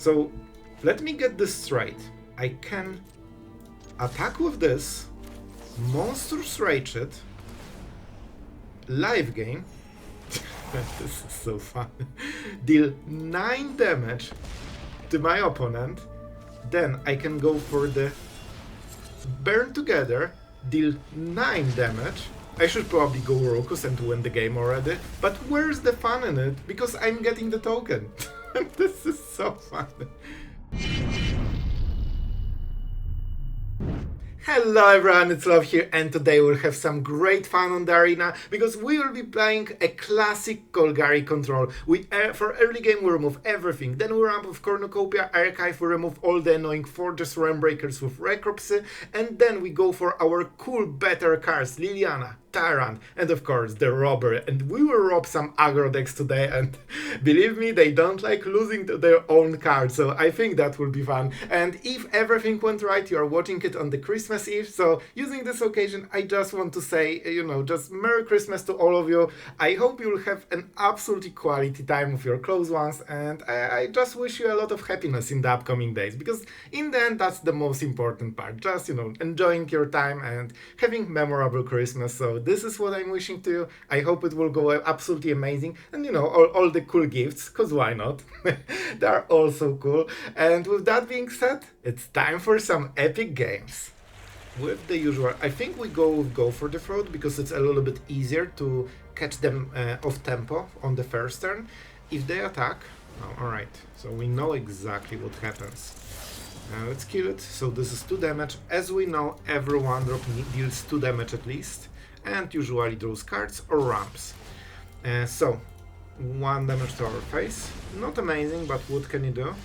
So let me get this straight. I can attack with this, Monstrous Rage it, live game, this is so fun, deal 9 damage to my opponent, then I can go for the Burn Together, deal 9 damage. I should probably go Rokus and win the game already, but where's the fun in it? Because I'm getting the token. This is so fun. Hello everyone, it's Sloth here, and today we'll have some great fun on the arena because we will be playing a classic Golgari Control. For early game we remove everything, then we ramp with Cornucopia Archive, we remove all the annoying Fortress Realm Breakers with Necropsy, and then we go for our cool better cards, Liliana, Tyrant, and of course the Robbery. And we will rob some aggro decks today, and believe me, they don't like losing to their own cards, so I think that will be fun. And if everything went right, you are watching it on the Christmas Eve, so using this occasion I just want to say, just Merry Christmas to all of you. I hope you will have an absolutely quality time with your close ones, and I just wish you a lot of happiness in the upcoming days, because in the end that's the most important part, just enjoying your time and having memorable Christmas. So this is what I'm wishing to you. I hope it will go absolutely amazing, and all the cool gifts, because why not? They are all so cool. And with that being said, it's time for some epic games. With the usual, I think we go with Go for the Throat because it's a little bit easier to catch them off tempo on the first turn. If they attack, alright, so we know exactly what happens. Let's kill it. So this is 2 damage. As we know, every 1-drop deals 2 damage at least, and usually draws cards or ramps. So 1 damage to our face. Not amazing, but what can you do?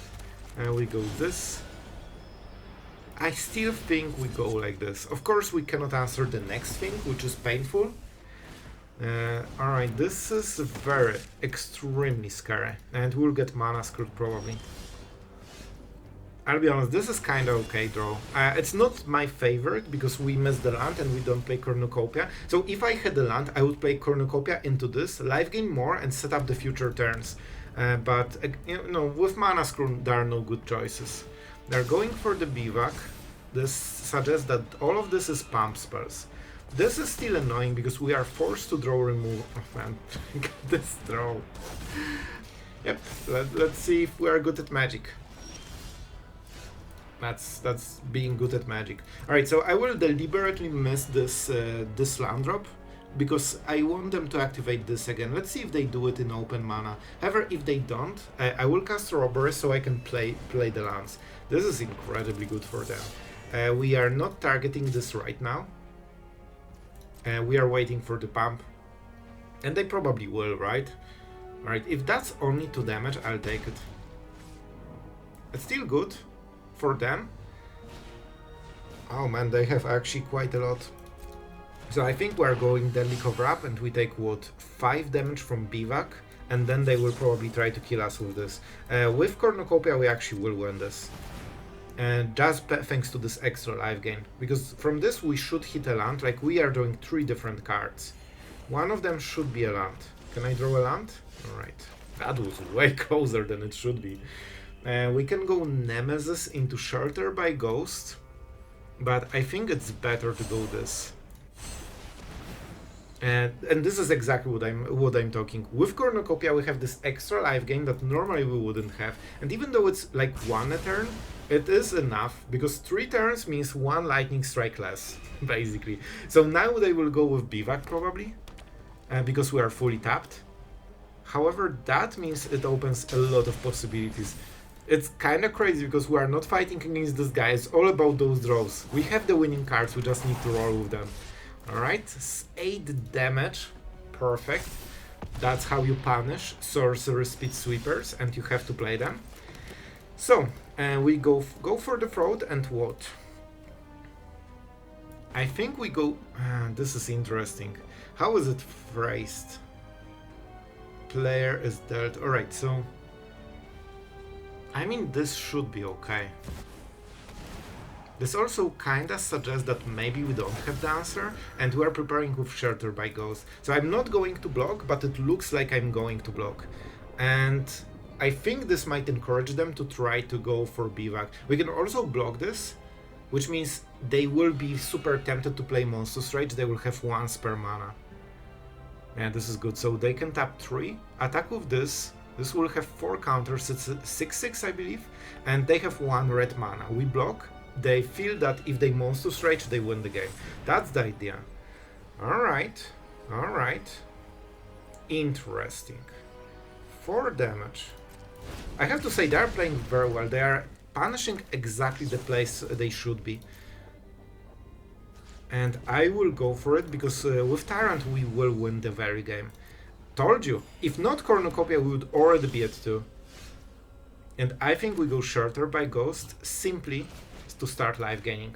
We go this. I still think we go like this. Of course, we cannot answer the next thing, which is painful. Alright, this is very, extremely scary, and we'll get mana screwed probably. I'll be honest, this is kinda okay draw. It's not my favorite because we missed the land and we don't play Cornucopia. So if I had the land, I would play Cornucopia into this, live game more and set up the future turns. But with mana screw there are no good choices. They're going for the bivouac. This suggests that all of this is pump spells. This is still annoying because we are forced to draw remove. Oh man, this draw. Yep, let's see if we are good at magic. That's being good at magic. Alright, so I will deliberately miss this land drop because I want them to activate this again. Let's see if they do it in open mana. However, if they don't, I will cast Robbery so I can play the lands. This is incredibly good for them. We are not targeting this right now. We are waiting for the pump. And they probably will, right? Alright, if that's only 2 damage, I'll take it. It's still good for them. Oh man, they have actually quite a lot. So I think we're going Deadly Cover Up and we take what, 5 damage from Bivouac, and then they will probably try to kill us with this. With Cornucopia we actually will win this. And just thanks to this extra life gain, because from this we should hit a land, like we are drawing 3 different cards. One of them should be a land. Can I draw a land? Alright, that was way closer than it should be. We can go Nemesis into Shelter by Ghost, but I think it's better to go this. And this is exactly what I'm talking. With Cornucopia we have this extra life gain that normally we wouldn't have, and even though it's like 1 a turn, it is enough, because 3 turns means 1 lightning strike less, basically. So now they will go with Bivouac probably, because we are fully tapped. However, that means it opens a lot of possibilities. It's kinda crazy because we are not fighting against this guy, it's all about those draws. We have the winning cards, we just need to roll with them. Alright, 8 damage, perfect. That's how you punish Sorcerer Speed Sweepers, and you have to play them. So, we go for the Throat, and what? I think we go... this is interesting. How is it phrased? Player is dealt... Alright, so... I mean, this should be okay. This also kinda suggests that maybe we don't have the answer, and we are preparing with Shelter by Ghost. So I'm not going to block, but it looks like I'm going to block. And I think this might encourage them to try to go for Bivak. We can also block this, which means they will be super tempted to play Monstrous Rage. They will have 1 spare mana. Yeah, this is good. So they can tap 3, attack with this. This will have 4 counters. It's a 6/6, I believe, and they have 1 red mana. We block. They feel that if they Monstrous Rage, they win the game. That's the idea. Alright, alright. Interesting. 4 damage. I have to say, they're playing very well. They are punishing exactly the place they should be. And I will go for it, because with Tyrant we will win the very game. Told you, if not Cornucopia, we would already be at 2. And I think we go shorter by Ghost, simply to start life gaining.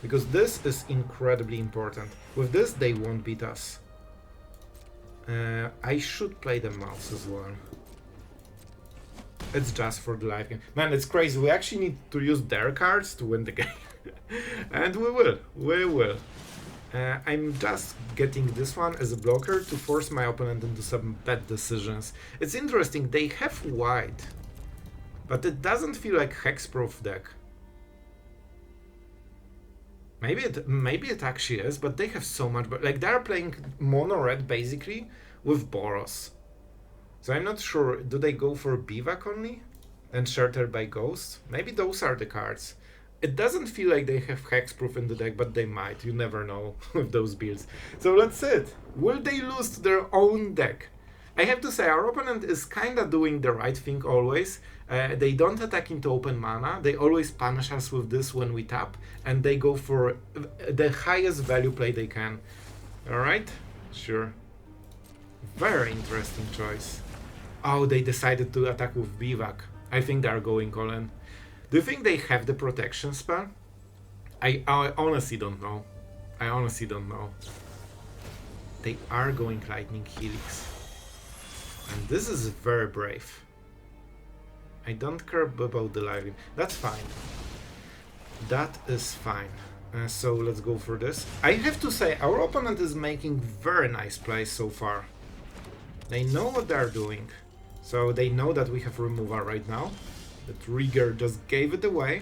Because this is incredibly important. With this, they won't beat us. I should play the mouse as well. It's just for the life game. Man, it's crazy. We actually need to use their cards to win the game. And we will. We will. I'm just getting this one as a blocker to force my opponent into some bad decisions. It's interesting. They have white, but it doesn't feel like hexproof deck. Maybe it actually is, but they have so much. But like, they're playing mono red basically with Boros. So I'm not sure. Do they go for Bivak only and Shelter by Ghost? Maybe those are the cards. It doesn't feel like they have hexproof in the deck, but they might. You never know with those builds. So let's see it. Will they lose to their own deck? I have to say, our opponent is kinda doing the right thing always. They don't attack into open mana. They always punish us with this when we tap, and they go for the highest value play they can. Alright? Sure. Very interesting choice. Oh, they decided to attack with Bivak. I think they are going all in. Do you think they have the protection spell? I honestly don't know. I honestly don't know. They are going Lightning Helix. And this is very brave. I don't care about the live. That's fine. That is fine. So let's go for this. I have to say, our opponent is making very nice plays so far. They know what they're doing. So they know that we have removal right now. The trigger just gave it away.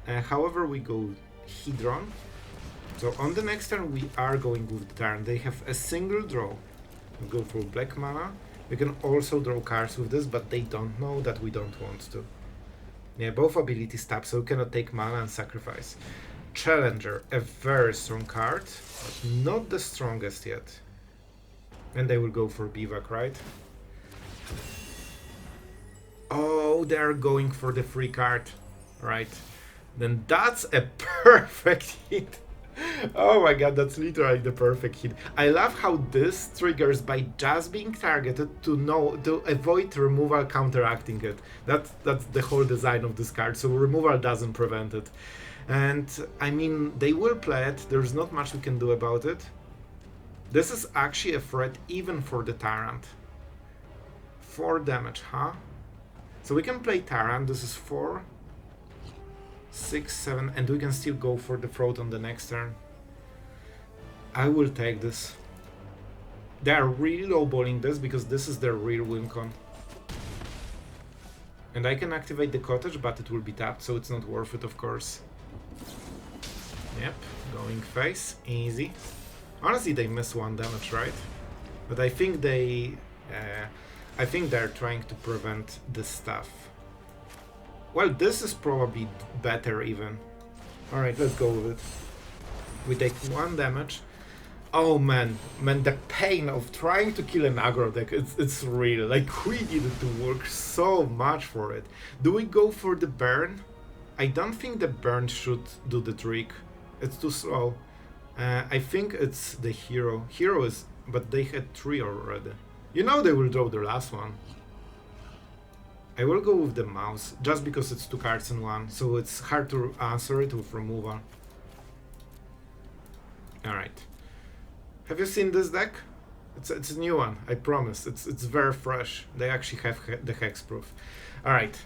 However, we go Hedron. So on the next turn, we are going with the Tyrant. They have a single draw. We go for black mana. We can also draw cards with this, but they don't know that we don't want to. Yeah, both abilities tap, so we cannot take mana and sacrifice. Challenger, a very strong card, but not the strongest yet. And they will go for Bivak, right? Oh, they're going for the free card, right? Then that's a perfect hit. Oh my god, that's literally the perfect hit. I love how this triggers by just being targeted to avoid removal counteracting it. That's the whole design of this card, so removal doesn't prevent it. And I mean, they will play it, there's not much we can do about it. This is actually a threat even for the Tyrant. 4 damage, huh? So we can play Tyrant, this is 4, 6, 7, and we can still go for the throat on the next turn. I will take this. They are really lowballing this because this is their real win con. And I can activate the cottage, but it will be tapped, so it's not worth it, of course. Yep, going face, easy. Honestly, they miss 1 damage, right? But I think they're trying to prevent this stuff. Well, this is probably better even. Alright, let's go with it. We take 1 damage. Oh man, the pain of trying to kill an aggro deck, it's real. Like, we needed to work so much for it. Do we go for the burn? I don't think the burn should do the trick. It's too slow. I think it's the hero. Hero is, but they had 3 already. You know they will draw the last one. I will go with the mouse, just because it's 2 cards in 1, so it's hard to answer it with removal. Alright. Have you seen this deck? It's a new one, I promise. It's very fresh. They actually have the hexproof. Alright.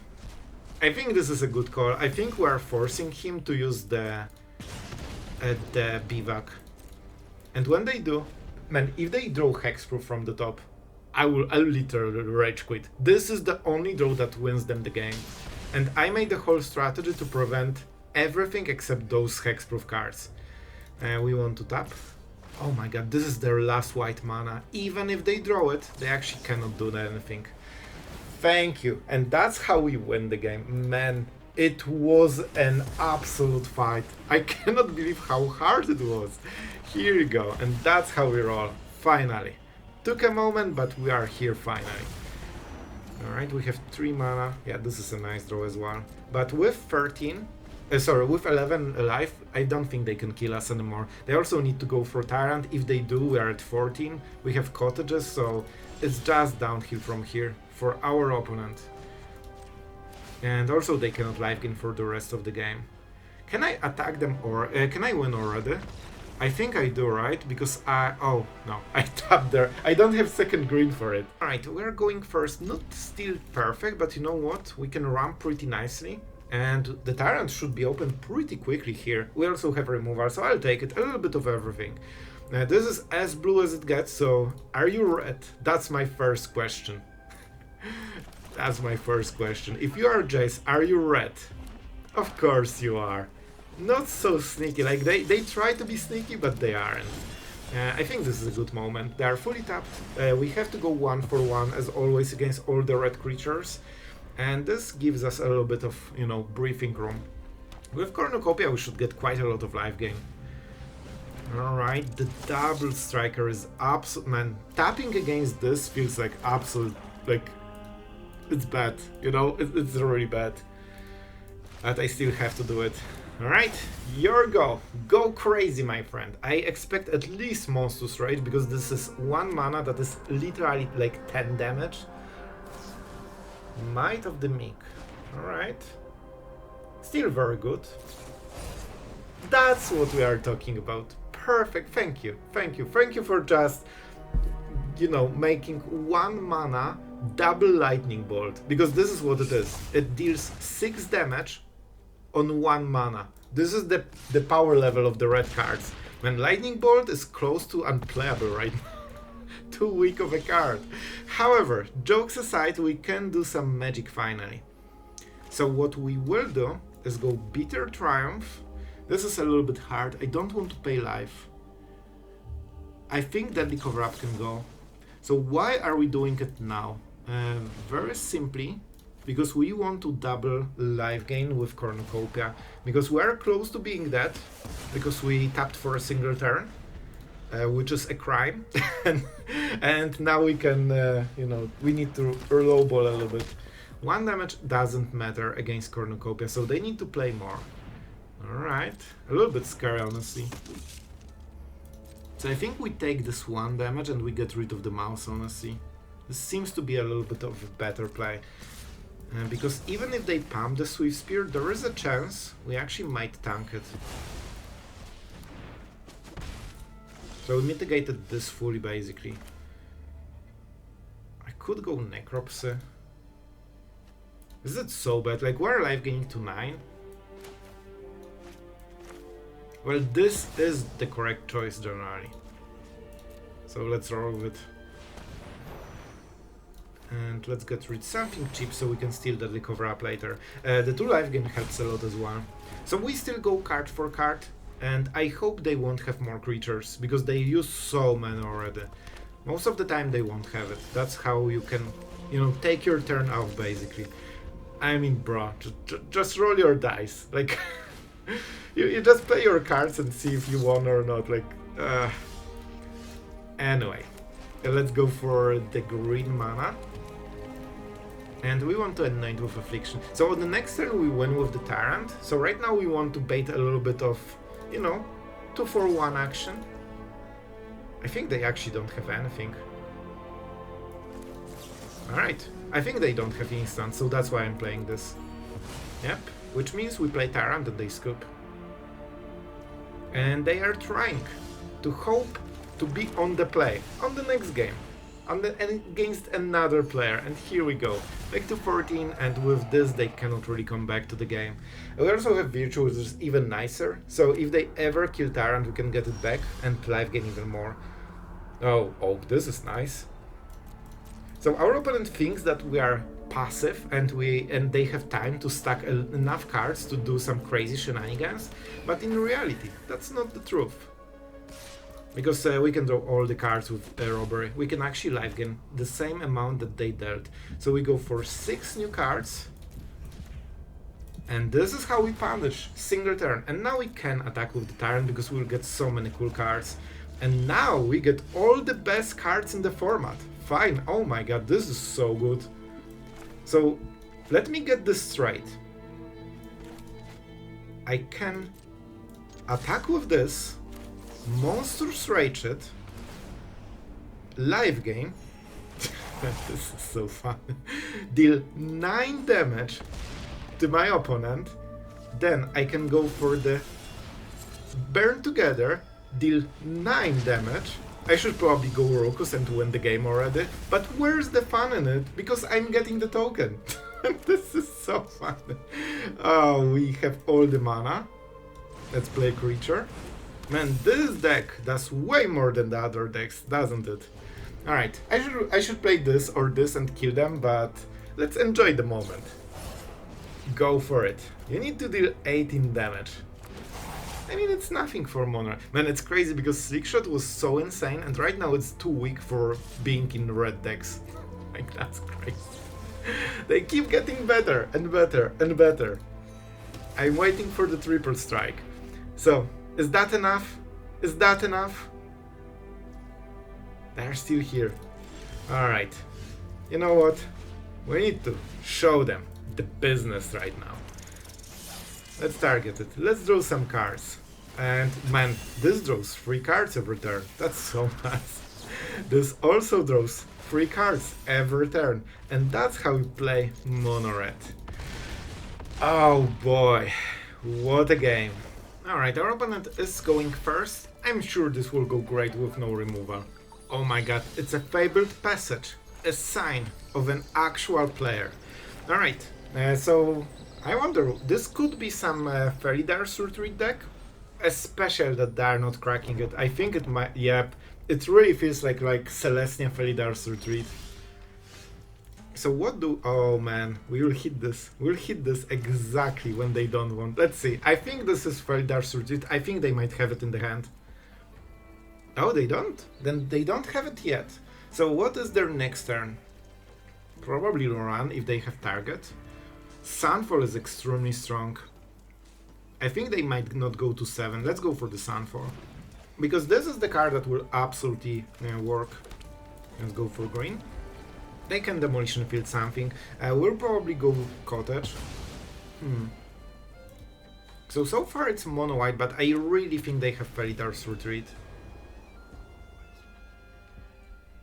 I think this is a good call. I think we are forcing him to use the Bivak. And when they do, man, if they draw hexproof from the top, I'll literally rage quit. This is the only draw that wins them the game. And I made the whole strategy to prevent everything except those hexproof cards. We want to tap. Oh my god, this is their last white mana. Even if they draw it, they actually cannot do anything. Thank you. And that's how we win the game. Man, it was an absolute fight. I cannot believe how hard it was. Here you go. And that's how we roll. Finally. Took a moment, but we are here finally. Alright, we have 3 mana. Yeah, this is a nice draw as well. But with 13... with 11 alive, I don't think they can kill us anymore. They also need to go for Tyrant. If they do, we are at 14. We have cottages, so it's just downhill from here for our opponent. And also they cannot life gain for the rest of the game. Can I attack them or can I win already? I think I do, right? Because oh no, I tapped there. I don't have second green for it. Alright, we're going first. Not still perfect, but you know what? We can run pretty nicely. And the Tyrant should be open pretty quickly here. We also have removal, so I'll take it. A little bit of everything. This is as blue as it gets, so are you red? That's my first question. That's my first question. If you are Jace, are you red? Of course you are. Not so sneaky, like they try to be sneaky, but they aren't. I think this is a good moment. They are fully tapped. We have to go 1 for 1 as always against all the red creatures. And this gives us a little bit of, you know, breathing room. With Cornucopia we should get quite a lot of life gain. Alright, the double striker is absolute, man. Tapping against this feels like absolute, like, it's bad, you know, it's really bad. But I still have to do it. Alright, your go. Go crazy, my friend. I expect at least Monstrous Rage, because this is 1 mana that is literally like 10 damage. Might of the Meek. Alright. Still very good. That's what we are talking about. Perfect. Thank you. Thank you. Thank you for just, you know, making 1 mana double lightning bolt. Because this is what it is. It deals 6 damage on 1 mana. This is the power level of the red cards. When lightning bolt is close to unplayable right now. Too weak of a card. However, jokes aside, we can do some magic finally. So what we will do is go Bitter Triumph. This is a little bit hard. I don't want to pay life. I think Deadly Cover-Up can go. So why are we doing it now? Very simply, because we want to double life gain with Cornucopia. Because we are close to being dead, because we tapped for a single turn. Which is a crime. And now we can, you know, we need to lowball a little bit. 1 damage doesn't matter against Cornucopia, so they need to play more. Alright, a little bit scary, honestly. So I think we take this 1 damage and we get rid of the mouse, honestly. This seems to be a little bit of a better play. Because even if they pump the Swift Spear, there is a chance we actually might tank it. So we mitigated this fully, basically. I could go Necropsy. Is it so bad? Like, we're life gaining to 9? Well, this is the correct choice generally. So let's roll with it. And let's get rid of something cheap so we can steal Deadly Cover-Up later. The 2 life gain helps a lot as well. So we still go card for card. And I hope they won't have more creatures, because they use so many already. Most of the time they won't have it. That's how you can, you know, take your turn off, basically. I mean, bro, just roll your dice. Like, you just play your cards and see if you won or not. Like, anyway, let's go for the green mana. And we want to Anoint with Affliction. So on the next turn we win with the Tyrant. So right now we want to bait a little bit of, you know, 2 for 1 action. I think they actually don't have anything. Alright, I think they don't have instant, so that's why I'm playing this. Yep, which means we play Tyrant and they scoop. And they are trying to hope to be on the play, on the next game. Against another player, and here we go. Back to 14, and with this they cannot really come back to the game. We also have Virtue, which is even nicer, so if they ever kill Tyrant we can get it back and life gain even more. Oh, this is nice. So our opponent thinks that we are passive and they have time to stack enough cards to do some crazy shenanigans, but in reality that's not the truth. Because we can draw all the cards with Robbery. We can actually life gain the same amount that they dealt. So we go for 6 new cards. And this is how we punish, single turn. And now we can attack with the Tyrant because we'll get so many cool cards. And now we get all the best cards in the format. Fine, oh my god, this is so good. So, let me get this straight. I can attack with this, Monstrous Rage it, live game, this is so fun, deal 9 damage to my opponent, then I can go for the Burn Together, deal 9 damage. I should probably go Rokus and win the game already, but where's the fun in it? Because I'm getting the token. This is so fun. Oh, we have all the mana. Let's play creature. Man, this deck does way more than the other decks, doesn't it? Alright, I should play this or this and kill them, but let's enjoy the moment. Go for it. You need to deal 18 damage. I mean, it's nothing for Mono. Man, it's crazy because Slickshot was so insane and right now it's too weak for being in red decks. Like, that's crazy. They keep getting better and better and better. I'm waiting for the triple strike. So, is that enough? Is that enough? They're still here. Alright. You know what? We need to show them the business right now. Let's target it. Let's draw some cards. And man, this draws 3 cards every turn. That's so nice. This also draws 3 cards every turn. And that's how we play Mono Red. Oh boy. What a game. Alright, our opponent is going first. I'm sure this will go great with no removal. Oh my god, it's a Fabled Passage. A sign of an actual player. Alright, so I wonder, this could be some Felidar Retreat deck, especially that they're not cracking it. I think it might, yep, it really feels like Celestia Felidar Retreat. So what do, oh man, we will hit this. We'll hit this exactly when they don't want. Let's see, I think this is Felidar Retreat. I think they might have it in the hand. Oh, they don't? Then they don't have it yet. So what is their next turn? Probably Loran if they have target. Sunfall is extremely strong. I think they might not go to 7. Let's go for the Sunfall. Because this is the card that will absolutely work. Let's go for green. They can Demolition Field something. We'll probably go Cottage. So far it's mono white, but I really think they have Felidar's Retreat.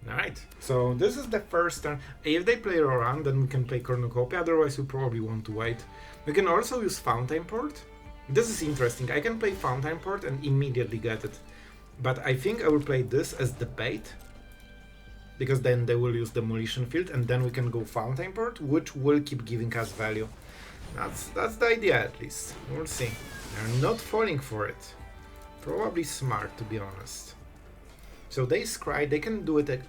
Alright, so this is the first turn. If they play Roran, then we can play Cornucopia, otherwise we probably want to wait. We can also use Fountainport. This is interesting, I can play Fountainport and immediately get it. But I think I will play this as the bait, because then they will use Demolition Field and then we can go Fountainport, which will keep giving us value. That's the idea at least, we'll see. They're not falling for it. Probably smart, to be honest. So they scry, they can do it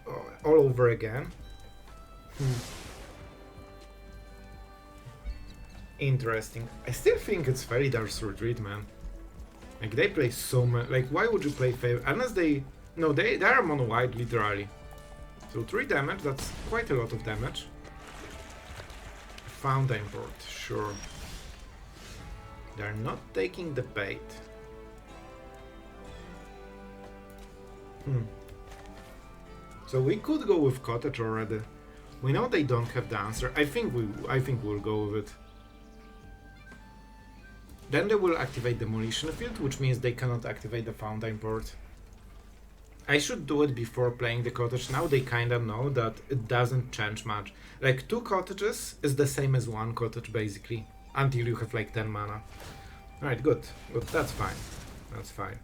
all over again. Interesting. I still think it's Felidar's Retreat, man. Like, they play so much. Like, why would you play Favor? Unless they. No, they are mono white, literally. So 3 damage, that's quite a lot of damage. Fountainport, sure. They're not taking the bait. So we could go with Cottage already. We know they don't have the answer. I think we'll go with it. Then they will activate Demolition Field, which means they cannot activate the Fountainport. I should do it before playing the Cottage. Now they kinda know that it doesn't change much. Like 2 cottages is the same as 1 cottage basically, until you have like 10 mana. Alright, good. Good, that's fine. That's fine.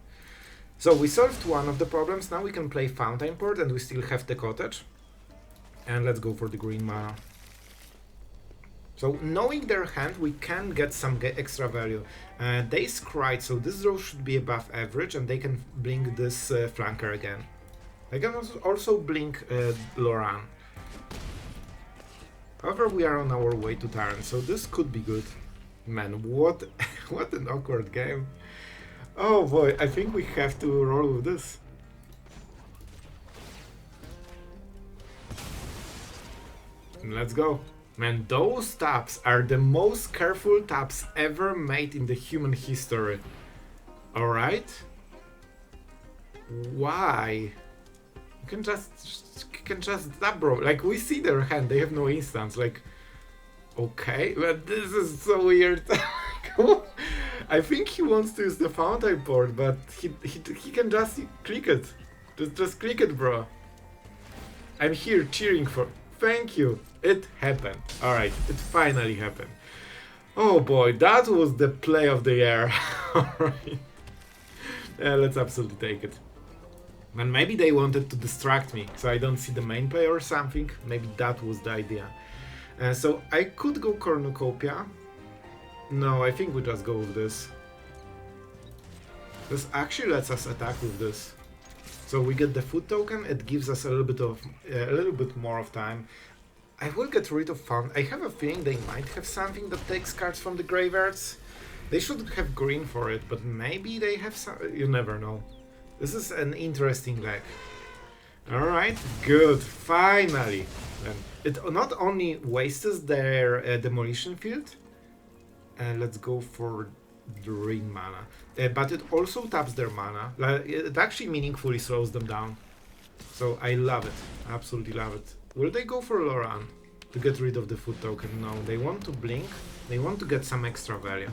So we solved one of the problems, now we can play Fountainport and we still have the Cottage. And let's go for the green mana. So knowing their hand, we can get some extra value. They scried, so this draw should be above average and they can blink this flanker again. They can also blink Loran. However, we are on our way to Tyrant, so this could be good. Man, what what an awkward game. Oh boy, I think we have to roll with this. Let's go. Man, those taps are the most careful taps ever made in the human history. Alright? Why? You can just tap, bro. Like, we see their hand, they have no instance. Like, okay, but this is so weird. I think he wants to use the Fountainport, but he can just click it. Just click it, bro. I'm here cheering for... Thank you. It happened. Alright, it finally happened. Oh boy, that was the play of the year. Alright. Let's absolutely take it. And maybe they wanted to distract me, so I don't see the main player or something. Maybe that was the idea. So I could go Cornucopia. No, I think we just go with this. This actually lets us attack with this. So we get the food token. It gives us a little bit more of time. I will get rid of Found. I have a feeling they might have something that takes cards from the graveyards. They should have green for it, but maybe they have some. You never know. This is an interesting leg. Alright, good. Finally. And it not only wastes their Demolition Field. Let's go for Green mana. But it also taps their mana. It actually meaningfully slows them down. So I love it. Absolutely love it. Will they go for Loran to get rid of the food token? No, they want to blink. They want to get some extra value.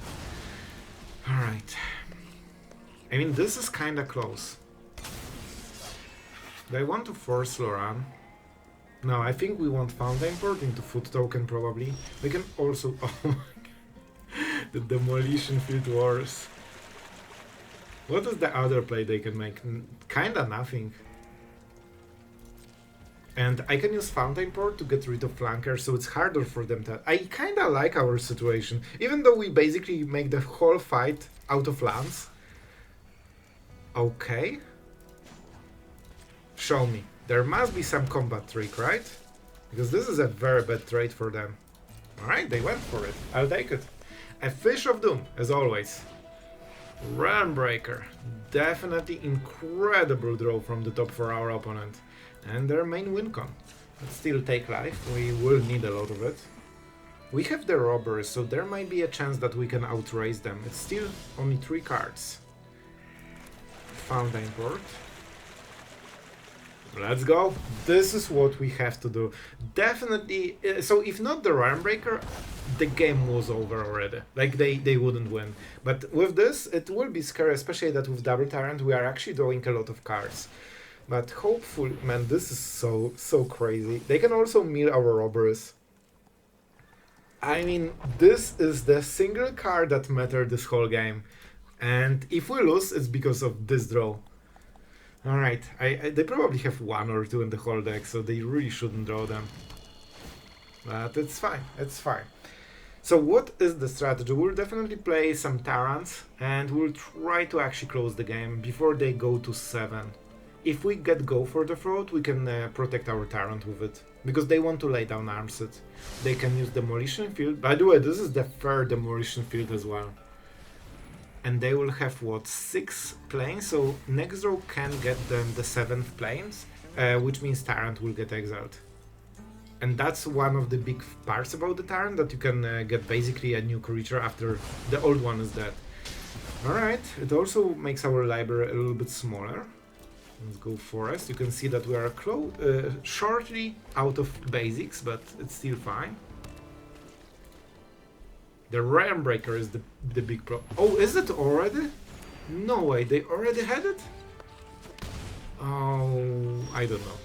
Alright. I mean, this is kinda close. Do I want to force Loran? No, I think we want Fountainport into food token probably. We can also... Oh my god. The Demolition Field Wars. What is the other play they can make? Kinda nothing. And I can use Fountainport to get rid of flankers, so it's harder for them to... I kinda like our situation, even though we basically make the whole fight out of lands. Okay. Show me. There must be some combat trick, right? Because this is a very bad trade for them. Alright, they went for it. I'll take it. A Fish of Doom, as always. Realmbreaker. Definitely incredible draw from the top for our opponent. And their main win con. But still take life, we will need a lot of it. We have the robbers, so there might be a chance that we can outrace them. It's still only 3 cards. Fountainport. Let's go. This is what we have to do. Definitely, so if not the Realmbreaker, the game was over already. Like, they wouldn't win. But with this, it will be scary, especially that with Double Tyrant we are actually drawing a lot of cards. But hopefully, man, this is so crazy. They can also mill our robbers. I mean, this is the single card that mattered this whole game. And if we lose, it's because of this draw. Alright, they probably have 1 or 2 in the whole deck, so they really shouldn't draw them. But it's fine, it's fine. So what is the strategy? We'll definitely play some Tyrants, and we'll try to actually close the game before they go to 7. If we get go for the throat, we can protect our Tyrant with it. Because they want to lay down Armset. They can use Demolition Field. By the way, this is the 3rd Demolition Field as well. And they will have, what, 6 planes? So next draw can get them the 7th planes, which means Tyrant will get exiled. And that's one of the big parts about the Tyrant, that you can get basically a new creature after the old one is dead. Alright, it also makes our library a little bit smaller. Let's go Forest. You can see that we are shortly out of basics, but it's still fine. The Realmbreaker is the big problem. Oh, is it already? No way, they already had it? Oh, I don't know.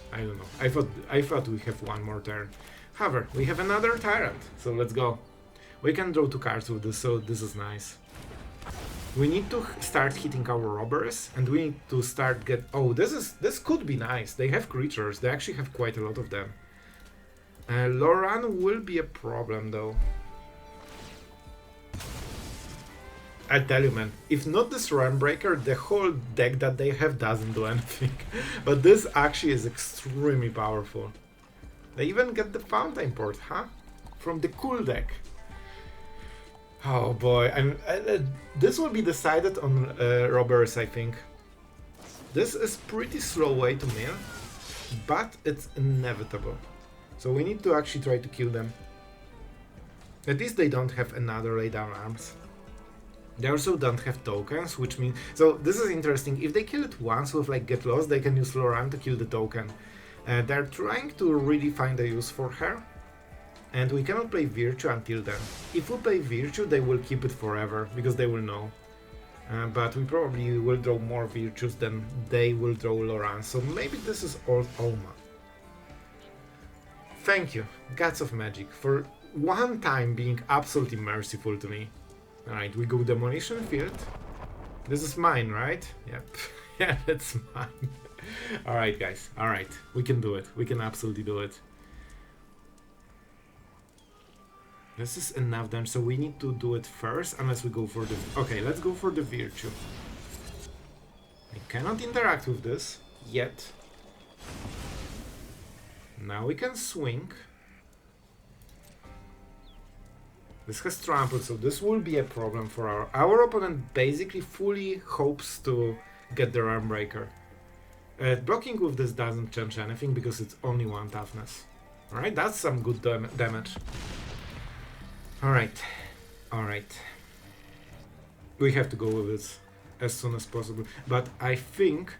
I thought we have 1 more turn. However, we have another Tyrant, so let's go. We can draw 2 cards with this, so this is nice. We need to start hitting our robbers, and we need to start get... Oh, this could be nice. They have creatures. They actually have quite a lot of them. Loran will be a problem, though. I tell you, man, if not this Realmbreaker, the whole deck that they have doesn't do anything. But this actually is extremely powerful. They even get the Fountainport, huh? from the cool deck. Oh boy, this will be decided on robbers, I think. This is pretty slow way to mill, but it's inevitable. So we need to actually try to kill them. At least they don't have another laydown arms. They also don't have tokens, which means... So this is interesting. If they kill it once with like Get Lost, they can use Liliana to kill the token. They're trying to really find a use for her. And we cannot play Virtue until then. If we play Virtue, they will keep it forever, because they will know. But we probably will draw more Virtues than they will draw Liliana. So maybe this is Old Alma. Thank you, Gods of Magic, for one time being absolutely merciful to me. Alright, we go Demolition Field. This is mine, right? Yep. Yeah, that's mine. Alright, guys. Alright, we can do it. We can absolutely do it. This is enough damage, so we need to do it first, unless we go for the... Okay, let's go for the Virtue. I cannot interact with this yet. Now we can swing. This has trample, so this will be a problem for our opponent. Basically fully hopes to get the Armbreaker. Blocking with this doesn't change anything because it's only 1 toughness. Alright, that's some good damage. Alright, alright. We have to go with this as soon as possible. But I think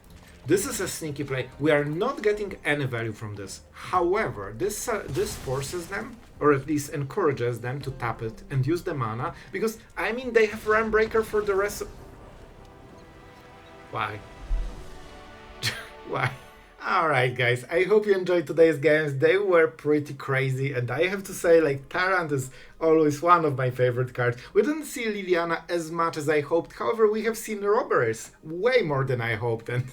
this is a sneaky play. We are not getting any value from this. However, this forces them, or at least encourages them to tap it and use the mana, because, I mean, they have Rambreaker for the rest of... Why? Why? Alright guys, I hope you enjoyed today's games. They were pretty crazy, and I have to say, like, Tyrant is always one of my favorite cards. We didn't see Liliana as much as I hoped, however we have seen Robberies way more than I hoped, and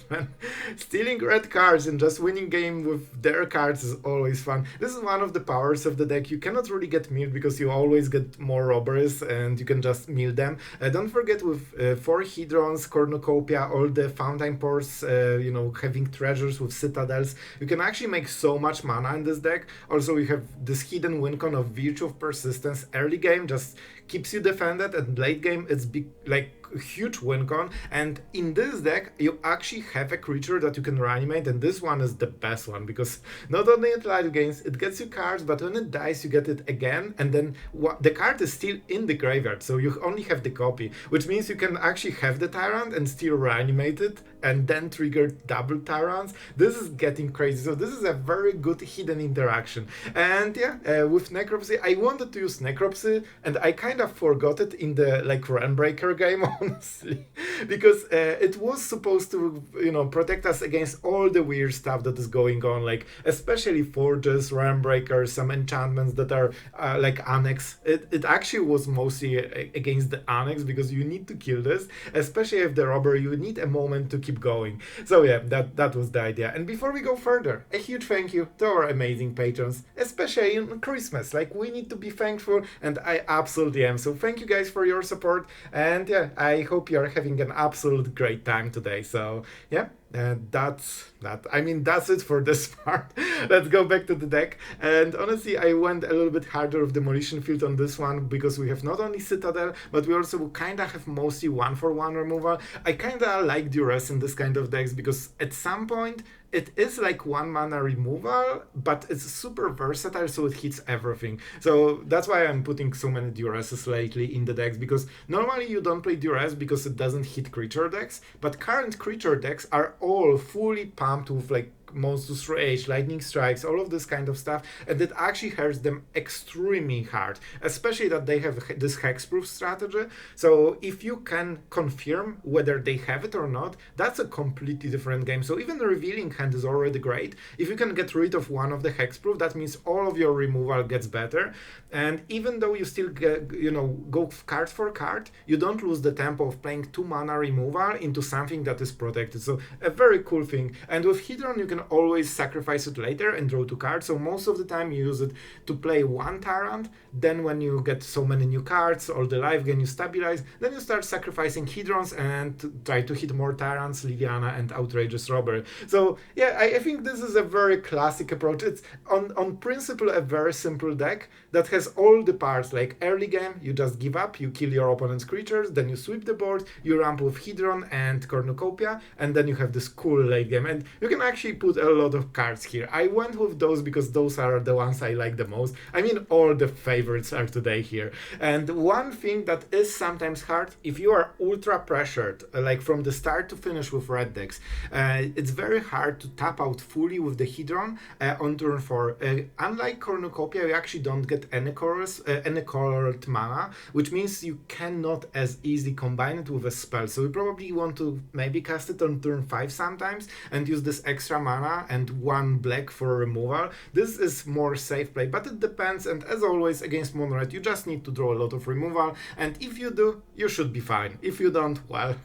stealing red cards and just winning game with their cards is always fun. This is one of the powers of the deck. You cannot really get milled because you always get more Robberies and you can just mill them. Don't forget with 4 Hedrons, Cornucopia, all the Fountainports, you know, having treasures with Citadels, you can actually make so much mana in this deck. Also you have this hidden win con of Virtue of Persistence. Early game just keeps you defended, and late game it's big, like huge win con, and in this deck you actually have a creature that you can reanimate, and this one is the best one because not only in late games it gets you cards, but when it dies you get it again, and then the card is still in the graveyard, so you only have the copy, which means you can actually have the Tyrant and still reanimate it and then trigger double Tyrants. This is getting crazy, so this is a very good hidden interaction. And yeah, with Necropsy, I wanted to use Necropsy and I kind of forgot it in the like Runbreaker game, honestly, because it was supposed to, you know, protect us against all the weird stuff that is going on, like especially Forges, Runbreakers, some enchantments that are like Annex. It actually was mostly against the Annex because you need to kill this, especially if the robber, you need a moment to keep going. So yeah, that was the idea. And before we go further, a huge thank you to our amazing patrons, especially in Christmas. Like, we need to be thankful, and I absolutely am. So thank you guys for your support, and yeah, I hope you're having an absolute great time today. So yeah, that's it for this part. Let's go back to the deck. And honestly, I went a little bit harder with Demolition Field on this one because we have not only Citadel, but we also kind of have mostly 1-for-1 removal. I kind of like Duress in this kind of decks because at some point it is like 1 mana removal, but it's super versatile, so it hits everything. So that's why I'm putting so many Duresses lately in the decks, because normally you don't play Duress because it doesn't hit creature decks, but current creature decks are all fully pumped with like Monstrous Rage, Lightning Strikes, all of this kind of stuff, and it actually hurts them extremely hard, especially that they have this hexproof strategy. So if you can confirm whether they have it or not, that's a completely different game. So even the Revealing Hand is already great. If you can get rid of one of the hexproof, that means all of your removal gets better, and even though you still get, you know, go card for card, you don't lose the tempo of playing 2 mana removal into something that is protected. So a very cool thing. And with Hedron you can can always sacrifice it later and draw 2 cards. So most of the time you use it to play 1 Tyrant, then when you get so many new cards or the life gain you stabilize, then you start sacrificing Hedrons and try to hit more Tyrants, Liliana and Outrageous Robbery. So yeah, I think this is a very classic approach. It's on principle a very simple deck that has all the parts. Like early game, you just give up, you kill your opponent's creatures, then you sweep the board, you ramp with Hedron and Cornucopia, and then you have this cool late game. And you can actually put a lot of cards here. I went with those because those are the ones I like the most. I mean, all the favorites are today here. And one thing that is sometimes hard, if you are ultra pressured, like from the start to finish with red decks, it's very hard to tap out fully with the Hedron on turn 4. Unlike Cornucopia, you actually don't get any colors, any colored mana, which means you cannot as easily combine it with a spell. So you probably want to maybe cast it on turn 5 sometimes and use this extra mana and 1 black for removal. This is more safe play, but it depends. And as always, against mono red, you just need to draw a lot of removal. And if you do, you should be fine. If you don't, well,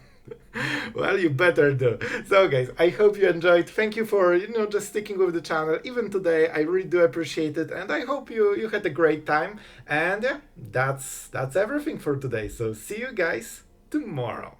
well, you better do. So guys, I hope you enjoyed. Thank you for, just sticking with the channel even today. I really do appreciate it, and I hope you had a great time. And yeah, that's everything for today. So see you guys tomorrow.